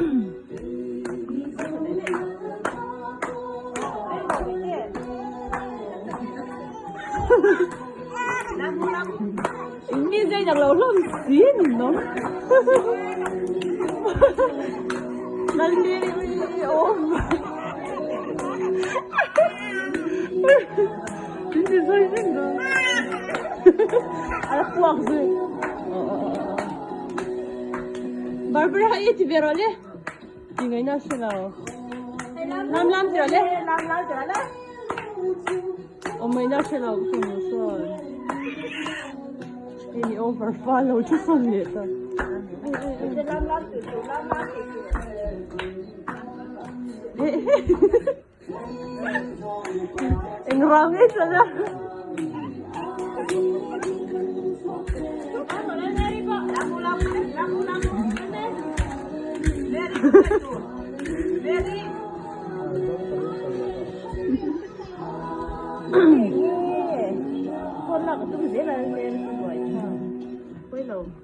Ini saya jangan lalu sini no. Nanti oh. Ini saya enggak. Ada puak sih. Barbara itu beroleh. Tinggal nasional. Lam teroleh. Lam teroleh. Oh my national promotion. Ini overfollow tu sulit. Ang rangit sana. Con nào cũng dễ là lên tuổi. Quay lồng.